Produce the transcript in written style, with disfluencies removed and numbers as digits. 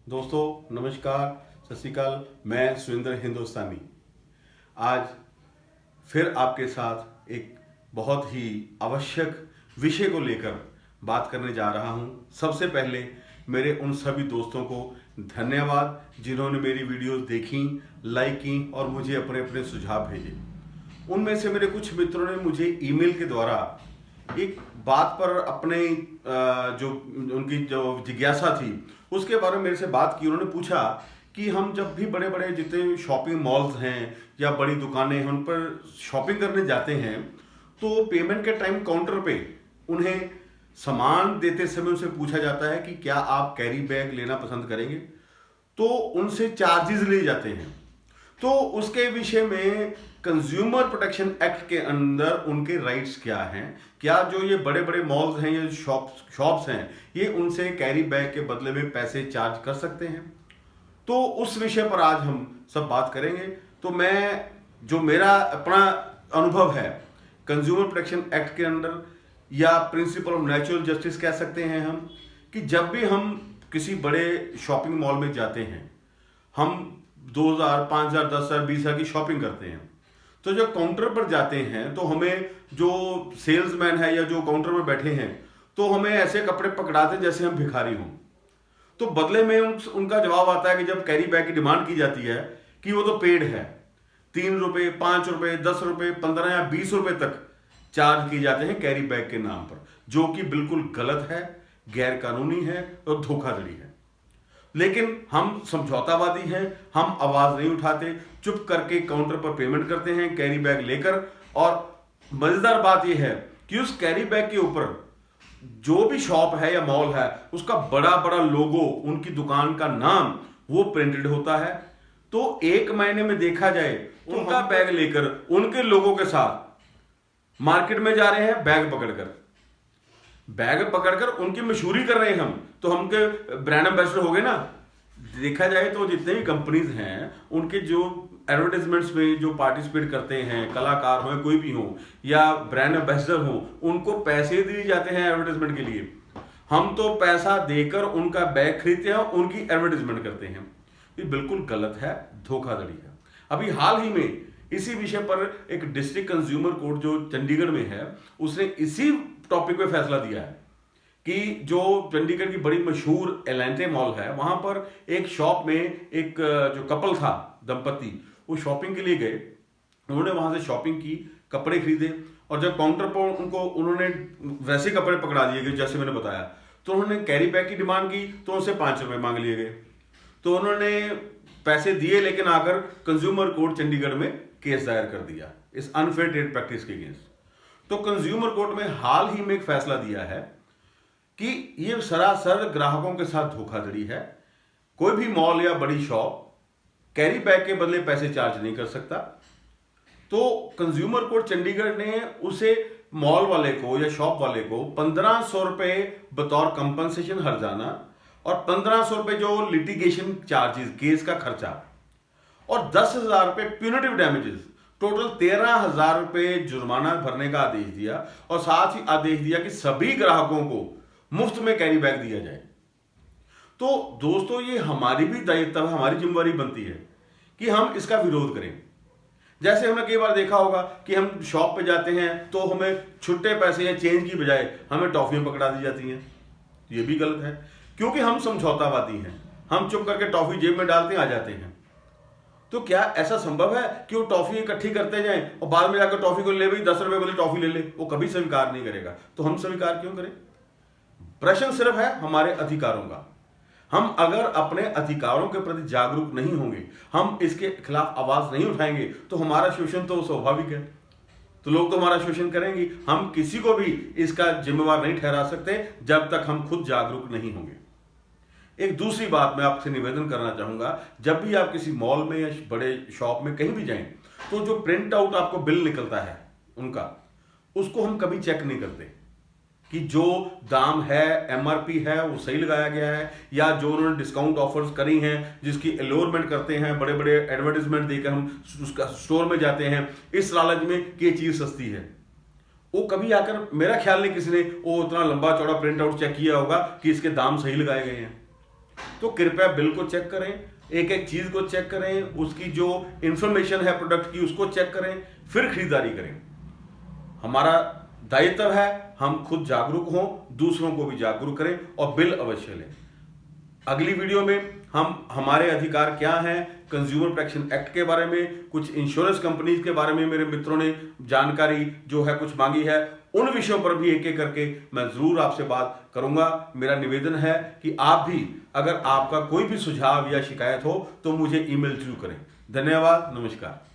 दोस्तों नमस्कार, सत श्री अकाल। मैं सुरेंद्र हिंदुस्तानी आज फिर आपके साथ एक बहुत ही आवश्यक विषय को लेकर बात करने जा रहा हूं। सबसे पहले मेरे उन सभी दोस्तों को धन्यवाद जिन्होंने मेरी वीडियोस देखी, लाइक की और मुझे अपने अपने सुझाव भेजे। उनमें से मेरे कुछ मित्रों ने मुझे ईमेल के द्वारा एक बात पर अपने जो उनकी जो जिज्ञासा थी उसके बारे में मेरे से बात की। उन्होंने पूछा कि हम जब भी बड़े बड़े जितने शॉपिंग मॉल्स हैं या बड़ी दुकानें हैं उन पर शॉपिंग करने जाते हैं तो पेमेंट के टाइम काउंटर पे उन्हें सामान देते समय उनसे पूछा जाता है कि क्या आप कैरी बैग लेना पसंद करेंगे, तो उनसे चार्जेस लिए जाते हैं। तो उसके विषय में कंज्यूमर प्रोटेक्शन एक्ट के अंदर उनके राइट्स क्या हैं, क्या जो ये बड़े बड़े मॉल्स हैं या शॉप्स हैं ये उनसे कैरी बैग के बदले में पैसे चार्ज कर सकते हैं। तो उस विषय पर आज हम सब बात करेंगे। तो मैं जो मेरा अपना अनुभव है कंज्यूमर प्रोटेक्शन एक्ट के अंदर या प्रिंसिपल ऑफ नेचुरल जस्टिस कह सकते हैं हम, कि जब भी हम किसी बड़े शॉपिंग मॉल में जाते हैं, हम 2000, 5000, 10,000, 20,000 की शॉपिंग करते हैं, तो जब काउंटर पर जाते हैं तो हमें जो सेल्समैन है या जो काउंटर पर बैठे हैं तो हमें ऐसे कपड़े पकड़ाते हैं जैसे हम भिखारी हों। तो बदले में उनका जवाब आता है कि जब कैरी बैग की डिमांड की जाती है कि वो तो पेड है, 3 रुपए, 5 रुपए, 10 रुपए, 15 या 20 रुपए तक चार्ज किए जाते हैं कैरी बैग के नाम पर, जो कि बिल्कुल गलत है, गैर कानूनी है और धोखाधड़ी है। लेकिन हम समझौतावादी हैं, हम आवाज नहीं उठाते, चुप करके काउंटर पर पेमेंट करते हैं कैरी बैग लेकर। और मजेदार बात यह है कि उस कैरी बैग के ऊपर जो भी शॉप है या मॉल है उसका बड़ा बड़ा लोगो, उनकी दुकान का नाम वो प्रिंटेड होता है। तो एक महीने में देखा जाए तो उनका बैग लेकर उनके लोगों के साथ मार्केट में जा रहे हैं, बैग पकड़कर उनकी मशहूरी कर रहे हैं हम, तो हमके ब्रांड एम्बेसडर हो गए ना। देखा जाए तो जितने भी कंपनीज हैं उनके जो एडवर्टाइजमेंट्स में जो पार्टिसिपेट करते हैं, कलाकार हो कोई भी हो या ब्रांड एम्बेसडर हो, उनको पैसे दिए जाते हैं एडवर्टाइजमेंट के लिए। हम तो पैसा देकर उनका बैग खरीदते हैं, उनकी एडवर्टाइजमेंट करते हैं। ये बिल्कुल गलत है, धोखाधड़ी है। अभी हाल ही में इसी विषय पर एक डिस्ट्रिक्ट कंज्यूमर कोर्ट जो चंडीगढ़ में है उसने इसी टॉपिक पे फैसला दिया है कि जो चंडीगढ़ की बड़ी मशहूर एलेंटे मॉल है वहां पर एक शॉप में एक जो कपल था, दंपति, वो शॉपिंग के लिए गए। उन्होंने वहां से शॉपिंग की, कपड़े खरीदे और जब काउंटर पर उन्होंने वैसे कपड़े पकड़ा दिए गए जैसे मैंने बताया, तो उन्होंने कैरी बैग की डिमांड की तो उनसे 5 रुपए मांग लिए गए। तो उन्होंने पैसे दिए लेकिन आकर कंज्यूमर कोर्ट चंडीगढ़ में केस दायर कर दिया इस अनफेयर ट्रेड प्रैक्टिस के अगेंस्ट। तो कंज्यूमर कोर्ट में हाल ही में एक फैसला दिया है कि यह सरासर ग्राहकों के साथ धोखाधड़ी है। कोई भी मॉल या बड़ी शॉप कैरी बैग के बदले पैसे चार्ज नहीं कर सकता। तो कंज्यूमर कोर्ट चंडीगढ़ ने उसे मॉल वाले को या शॉप वाले को 1500 रुपए बतौर कंपनसेशन हर्जाना और 1500 रुपए जो लिटिगेशन चार्जेस, केस का खर्चा, और 10,000 रुपए प्यूनिटिव डैमेजेस, टोटल 13,000 रुपए जुर्माना भरने का आदेश दिया। और साथ ही आदेश दिया कि सभी ग्राहकों को मुफ्त में कैरी बैग दिया जाए। तो दोस्तों ये हमारी भी दायित्व है, हमारी जिम्मेवारी बनती है कि हम इसका विरोध करें। जैसे हमने कई बार देखा होगा कि हम शॉप पे जाते हैं तो हमें छुट्टे पैसे या चेंज की बजाय हमें टॉफियां पकड़ा दी जाती हैं। ये भी गलत है क्योंकि हम समझौतावादी हैं, हम चुप करके टॉफी जेब में डालते आ जाते हैं। तो क्या ऐसा संभव है कि वो टॉफी इकट्ठी करते जाएं और बाद में जाकर टॉफी को ले, भाई 10 रुपए बोले टॉफी ले ले? वो कभी स्वीकार नहीं करेगा। तो हम स्वीकार क्यों करें? प्रश्न सिर्फ है हमारे अधिकारों का। हम अगर अपने अधिकारों के प्रति जागरूक नहीं होंगे, हम इसके खिलाफ आवाज नहीं उठाएंगे, तो हमारा शोषण तो स्वाभाविक है, तो लोग तो हमारा शोषण करेंगे। हम किसी को भी इसका जिम्मेवार नहीं ठहरा सकते जब तक हम खुद जागरूक नहीं होंगे। एक दूसरी बात मैं आपसे निवेदन करना चाहूंगा, जब भी आप किसी मॉल में या बड़े शॉप में कहीं भी जाएं तो जो प्रिंट आउट आपको बिल निकलता है उनका, उसको हम कभी चेक नहीं करते कि जो दाम है, एमआरपी है, वो सही लगाया गया है या जो उन्होंने डिस्काउंट ऑफर्स करी हैं, जिसकी एलोरमेंट करते हैं, बड़े बड़े एडवर्टाइजमेंट देकर हम उसका स्टोर में जाते हैं इस लालच में कि ये चीज सस्ती है। वो कभी आकर मेरा ख्याल नहीं किसी ने वो उतना लंबा चौड़ा प्रिंट आउट चेक किया होगा कि इसके दाम सही लगाए गए हैं। तो कृपया बिल को चेक करें, एक एक चीज को चेक करें, उसकी जो इंफॉर्मेशन है प्रोडक्ट की उसको चेक करें, फिर खरीदारी करें। हमारा दायित्व है हम खुद जागरूक हों, दूसरों को भी जागरूक करें और बिल अवश्य लें। अगली वीडियो में हम हमारे अधिकार क्या हैं, कंज्यूमर प्रोटेक्शन एक्ट के बारे में, कुछ इंश्योरेंस कंपनीज के बारे में मेरे मित्रों ने जानकारी जो है कुछ मांगी है, उन विषयों पर भी एक एक करके मैं जरूर आपसे बात करूंगा। मेरा निवेदन है कि आप भी अगर आपका कोई भी सुझाव या शिकायत हो तो मुझे ईमेल जरूर करें। धन्यवाद, नमस्कार।